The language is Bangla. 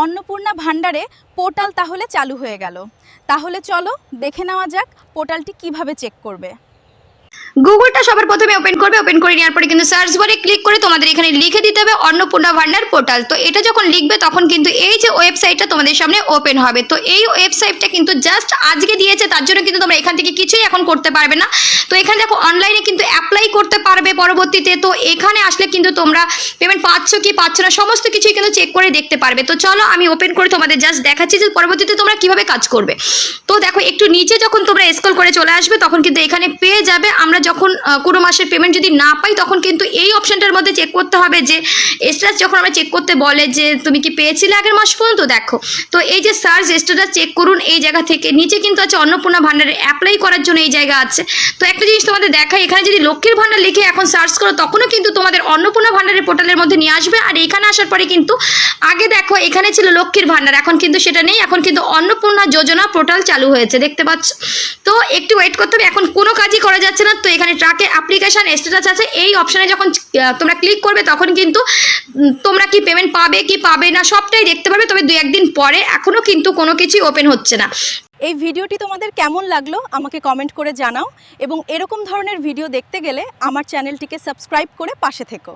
অন্নপূর্ণা ভান্ডারে পোর্টাল তাহলে চালু হয়ে গেল। তাহলে চলো দেখে নেওয়া যাক পোর্টালটি কিভাবে চেক করবে। গুগলটা সবার প্রথমে ওপেন করবে। ওপেন করে নেওয়ার পরে কিন্তু সার্চ বারে ক্লিক করে তোমাদের এখানে লিখে দিতে হবে অন্নপূর্ণা ভান্ডার পোর্টাল। তো এটা যখন লিখবে তখন কিন্তু এই যে ওয়েবসাইটটা তোমাদের সামনে ওপেন হবে। তো এই ওয়েবসাইটটা কিন্তু জাস্ট আজকে দিয়েছে, তার জন্য কিন্তু তোমরা এখান থেকে কিছুই এখন করতে পারবে না। তো এখানে দেখো অনলাইনে কিন্তু অ্যাপ্লাই করতে পারবে পরবর্তীতে। তো এখানে আসলে কিন্তু তোমরা পেমেন্ট পাচ্ছ কি পাচ্ছ না সমস্ত কিছুই কিন্তু চেক করে দেখতে পারবে। তো চলো আমি ওপেন করে তোমাদের জাস্ট দেখাচ্ছি যে পরবর্তীতে তোমরা কিভাবে কাজ করবে। তো দেখো একটু নিচে যখন তোমরা স্ক্রল করে চলে আসবে তখন কিন্তু এখানে পেয়ে যাবে আমরা যখন কোনো মাসের পেমেন্ট যদি না পাই তখন কিন্তু এই অপশনটার মধ্যে চেক করতে হবে যে স্ট্যাটাস যখন আমরা চেক করতে বলে যে তুমি কি পেয়েছিলে আগের মাস পর্যন্ত। দেখো তো এই যে সার্চ স্ট্যাটাস চেক করুন এই জায়গা থেকে নিচে কিন্তু আছে অন্নপূর্ণা ভান্ডারে অ্যাপ্লাই করার জন্য এই জায়গা আছে। তো একটা জিনিস তোমাদের দেখাই, এখানে যদি লক্ষ্মীর ভান্ডার লিখে এখন সার্চ করো তখনও কিন্তু তোমাদের অন্নপূর্ণা ভান্ডারের পোর্টালের মধ্যে নিয়ে আসবে। আর এখানে আসার পরে কিন্তু আগে দেখো এখানে ছিল লক্ষ্মীর ভান্ডার, এখন কিন্তু সেটা নেই, এখন কিন্তু অন্নপূর্ণা যোজনা পোর্টাল চালু হয়েছে দেখতে পাচ্ছ। তো একটু ওয়েট করতে হবে, এখন কোনো কাজই করা যাচ্ছে না। তো এখানে ট্রাকে অ্যাপ্লিকেশন স্ট্যাটাস আছে, এই অপশনে যখন তোমরা ক্লিক করবে তখন কিন্তু তোমরা কি পেমেন্ট পাবে কি পাবে না সবটাই দেখতে পারবে। তবে 2-1 দিন পরে এখনো কিন্তু কোনো কিছুই ওপেন হচ্ছে না। এই ভিডিওটি তোমাদের কেমন লাগলো আমাকে কমেন্ট করে জানাও এবং এরকম ধরনের ভিডিও দেখতে গেলে আমার চ্যানেলটিকে সাবস্ক্রাইব করে পাশে থেকো।